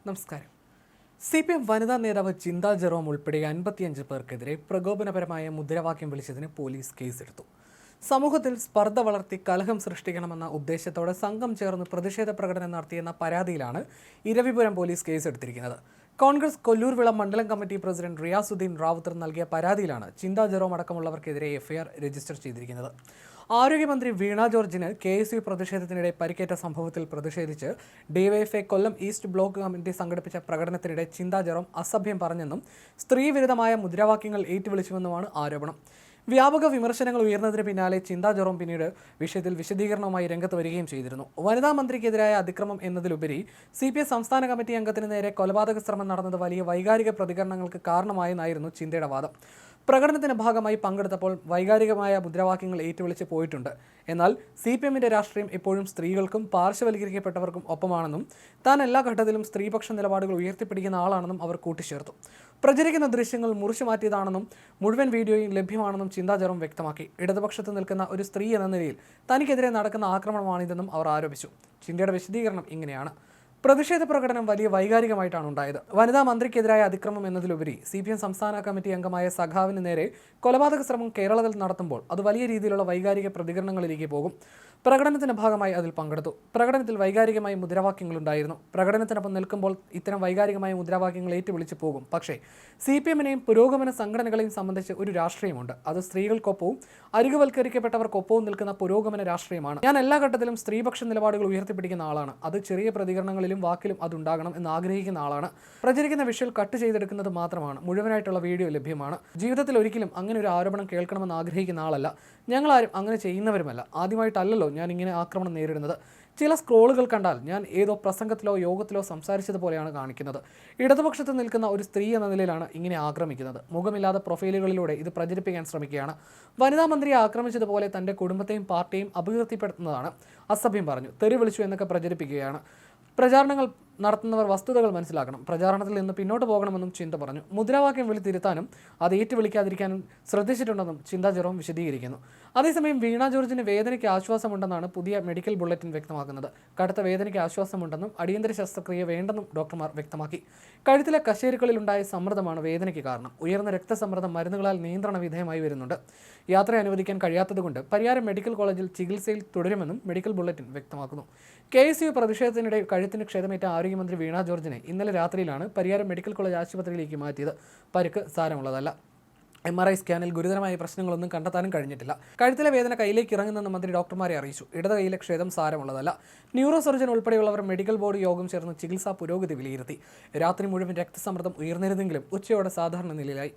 നമസ്കാരം. CPM വനിതാ നേതാവ് ചിന്താ ജെറോം ഉൾപ്പെടെ 55 പേർക്കെതിരെ പ്രകോപനപരമായ മുദ്രാവാക്യം വിളിച്ചതിന് പോലീസ് കേസെടുത്തു. സമൂഹത്തിൽ സ്പർദ്ധ വളർത്തി കലഹം സൃഷ്ടിക്കണമെന്ന ഉദ്ദേശത്തോടെ സംഘം ചേർന്ന് പ്രതിഷേധ പ്രകടനം നടത്തിയെന്ന പരാതിയിലാണ് ഇരവിപുരം പോലീസ് കേസെടുത്തിരിക്കുന്നത്. കോൺഗ്രസ് കൊല്ലൂർവിള മണ്ഡലം കമ്മിറ്റി പ്രസിഡന്റ് റിയാസുദ്ദീൻ റാവുത്തർ നൽകിയ പരാതിയിലാണ് ചിന്താ ജെറോം അടക്കമുള്ളവർക്കെതിരെ എഫ്ഐആർ രജിസ്റ്റർ ചെയ്തിരിക്കുന്നത്. ആരോഗ്യമന്ത്രി വീണ ജോർജിന് KSU പ്രതിഷേധത്തിനിടെ പരിക്കേറ്റ സംഭവത്തിൽ പ്രതിഷേധിച്ച് ഡിവൈഎഫ്ഐ കൊല്ലം ഈസ്റ്റ് ബ്ലോക്ക് കമ്മിറ്റി സംഘടിപ്പിച്ച പ്രകടനത്തിനിടെ ചിന്താ ജെറോം അസഭ്യം പറഞ്ഞെന്നും സ്ത്രീവിരുദ്ധമായ മുദ്രാവാക്യങ്ങൾ ഏറ്റുവിളിച്ചുവെന്നുമാണ് ആരോപണം. വ്യാപക വിമർശനങ്ങൾ ഉയർന്നതിന് പിന്നാലെ ചിന്താ ജെറോം പിന്നീട് വിഷയത്തിൽ വിശദീകരണവുമായി രംഗത്ത് വരികയും ചെയ്തിരുന്നു. വനിതാ മന്ത്രിക്കെതിരായ അതിക്രമം എന്നതിലുപരി CPM സംസ്ഥാന കമ്മിറ്റി അംഗത്തിന് നേരെ കൊലപാതക ശ്രമം നടന്നത് വലിയ വൈകാരിക പ്രതികരണങ്ങൾക്ക് കാരണമായെന്നായിരുന്നു ചിന്തയുടെ വാദം. പ്രകടനത്തിന്റെ ഭാഗമായി പങ്കെടുത്തപ്പോൾ വൈകാരികമായ മുദ്രാവാക്യങ്ങൾ ഏറ്റുവിളിച്ച് പോയിട്ടുണ്ട്. എന്നാൽ CPMന്റെ രാഷ്ട്രീയം എപ്പോഴും സ്ത്രീകൾക്കും പാർശ്വവൽക്കരിക്കപ്പെട്ടവർക്കും ഒപ്പമാണെന്നും താൻ എല്ലാ ഘട്ടത്തിലും സ്ത്രീപക്ഷ നിലപാടുകൾ ഉയർത്തിപ്പിടിക്കുന്ന ആളാണെന്നും അവർ കൂട്ടിച്ചേർത്തു. പ്രചരിക്കുന്ന ദൃശ്യങ്ങൾ മുറിച്ചു മാറ്റിയതാണെന്നും മുഴുവൻ വീഡിയോയും ലഭ്യമാണെന്നും ചിന്താ ജെറോം വ്യക്തമാക്കി. ഇടതുപക്ഷത്ത് നിൽക്കുന്ന ഒരു സ്ത്രീ എന്ന നിലയിൽ തനിക്കെതിരെ നടക്കുന്ന ആക്രമണമാണിതെന്നും അവർ ആരോപിച്ചു. ചിന്തയുടെ വിശദീകരണം ഇങ്ങനെയാണ്. പ്രതിഷേധ പ്രകടനം വലിയ വൈകാരികമായിട്ടാണ് ഉണ്ടായത്. വനിതാ മന്ത്രിക്കെതിരായ അതിക്രമം എന്നതിലുപരി CPM സംസ്ഥാന കമ്മിറ്റി അംഗമായ സഖാവിന് നേരെ കൊലപാതക ശ്രമം കേരളത്തിൽ നടത്തുമ്പോൾ അത് വലിയ രീതിയിലുള്ള വൈകാരിക പ്രതികരണങ്ങളിലേക്ക് പോകും. പ്രകടനത്തിന്റെ ഭാഗമായി അതിൽ പങ്കെടുത്തു. പ്രകടനത്തിൽ വൈകാരികമായ മുദ്രാവാക്യങ്ങളുണ്ടായിരുന്നു. പ്രകടനത്തിനൊപ്പം നിൽക്കുമ്പോൾ ഇത്തരം വൈകാരികമായ മുദ്രാവാക്യങ്ങൾ ഏറ്റുവിളിച്ചു പോകും. പക്ഷേ CPMനെയും പുരോഗമന സംഘടനകളെയും സംബന്ധിച്ച് ഒരു രാഷ്ട്രീയമുണ്ട്. അത് സ്ത്രീകൾക്കൊപ്പവും അരികുവൽക്കരിക്കപ്പെട്ടവർക്കൊപ്പവും നിൽക്കുന്ന പുരോഗമന രാഷ്ട്രീയമാണ്. ഞാൻ എല്ലാ ഘട്ടത്തിലും സ്ത്രീപക്ഷ നിലപാടുകൾ ഉയർത്തിപ്പിടിക്കുന്ന ആളാണ്. അത് ചെറിയ പ്രതികരണങ്ങളിൽ വാക്കിലും അതുണ്ടാകണം എന്ന് ആഗ്രഹിക്കുന്ന ആളാണ്. പ്രചരിക്കുന്ന വിഷ്വൽ കട്ട് ചെയ്തെടുക്കുന്നത് മാത്രമാണ്. മുഴുവനായിട്ടുള്ള വീഡിയോ ലഭ്യമാണ്. ജീവിതത്തിൽ ഒരിക്കലും അങ്ങനെ ഒരു ആരോപണം കേൾക്കണമെന്ന് ആഗ്രഹിക്കുന്ന ആളല്ല. ഞങ്ങളാരും അങ്ങനെ ചെയ്യുന്നവരുമല്ല. ആദ്യമായിട്ടല്ലല്ലോ ഞാൻ ഇങ്ങനെ ആക്രമണം നേരിടുന്നത്. ചില സ്ക്രോളുകൾ കണ്ടാൽ ഞാൻ ഏതോ പ്രസംഗത്തിലോ യോഗത്തിലോ സംസാരിച്ചതുപോലെയാണ് കാണിക്കുന്നത്. ഇടതുപക്ഷത്ത് നിൽക്കുന്ന ഒരു സ്ത്രീ എന്ന നിലയിലാണ് ഇങ്ങനെ ആക്രമിക്കുന്നത്. മുഖമില്ലാത്ത പ്രൊഫൈലുകളിലൂടെ ഇത് പ്രചരിപ്പിക്കാൻ ശ്രമിക്കുകയാണ്. വനിതാ മന്ത്രിയെ ആക്രമിച്ചതുപോലെ തൻ്റെ കുടുംബത്തെയും പാർട്ടിയെയും അപകീർത്തിപ്പെടുത്തുന്നതാണ്. അസഭ്യം പറഞ്ഞു, തെറി വിളിച്ചു എന്നൊക്കെ പ്രചരിപ്പിക്കുകയാണ്. പ്രചാരണങ്ങൾ നടത്തുന്നവർ വസ്തുതകൾ മനസ്സിലാക്കണം. പ്രചാരണത്തിൽ നിന്ന് പിന്നോട്ട് പോകണമെന്നും ചിന്ത പറഞ്ഞു. മുദ്രാവാക്യം വിളി തിരുത്താനും അത് ഏറ്റുവിളിക്കാതിരിക്കാനും ശ്രദ്ധിച്ചിട്ടുണ്ടെന്നും ചിന്താ ജെറോം വിശദീകരിക്കുന്നു. അതേസമയം വീണ ജോർജിന് വേദനയ്ക്ക് ആശ്വാസമുണ്ടെന്നാണ് പുതിയ മെഡിക്കൽ ബുള്ളറ്റിൻ വ്യക്തമാക്കുന്നത്. കടുത്ത വേദനയ്ക്ക് ആശ്വാസമുണ്ടെന്നും അടിയന്തര ശസ്ത്രക്രിയ വേണ്ടെന്നും ഡോക്ടർമാർ വ്യക്തമാക്കി. കഴുത്തിലെ കശേരുക്കളിലുണ്ടായ സമ്മർദ്ദമാണ് വേദനയ്ക്ക് കാരണം. ഉയർന്ന രക്തസമ്മർദ്ദം മരുന്നുകളാൽ നിയന്ത്രണ വിധേയമായി വരുന്നുണ്ട്. യാത്ര അനുവദിക്കാൻ കഴിയാത്തതുകൊണ്ട് പരിയാരം മെഡിക്കൽ കോളേജിൽ ചികിത്സയിൽ തുടരുമെന്നും മെഡിക്കൽ ബുള്ളറ്റിൻ വ്യക്തമാക്കുന്നു. KSU പ്രതിഷേധത്തിനിടെ കഴുത്തിന് ക്ഷതമേറ്റ ആരോഗ്യമന്ത്രി വീണ ജോർജിനെ ഇന്നലെ രാത്രിയിലാണ് പരിയാരം മെഡിക്കൽ കോളേജ് ആശുപത്രിയിലേക്ക് മാറ്റിയത്. പരിക്ക് സാരമുള്ളതല്ല. MRI സ്കാനിൽ ഗുരുതരമായ പ്രശ്നങ്ങളൊന്നും കണ്ടെത്താനും കഴിഞ്ഞിട്ടില്ല. കഴുത്തിലെ വേദന കയ്യിലേക്ക് ഇറങ്ങുന്നെന്ന് മന്ത്രി ഡോക്ടർമാരെ അറിയിച്ചു. ഇടത് കൈയിലെ ക്ഷതം സാരമുള്ളതല്ല. ന്യൂറോ സർജൻ ഉൾപ്പെടെയുള്ളവർ മെഡിക്കൽ ബോർഡ് യോഗം ചേർന്ന് ചികിത്സാ പുരോഗതി വിലയിരുത്തി. രാത്രി മുഴുവൻ രക്തസമ്മർദ്ദം ഉയർന്നിരുന്നെങ്കിലും ഉച്ചയോടെ സാധാരണ നിലയിലായി.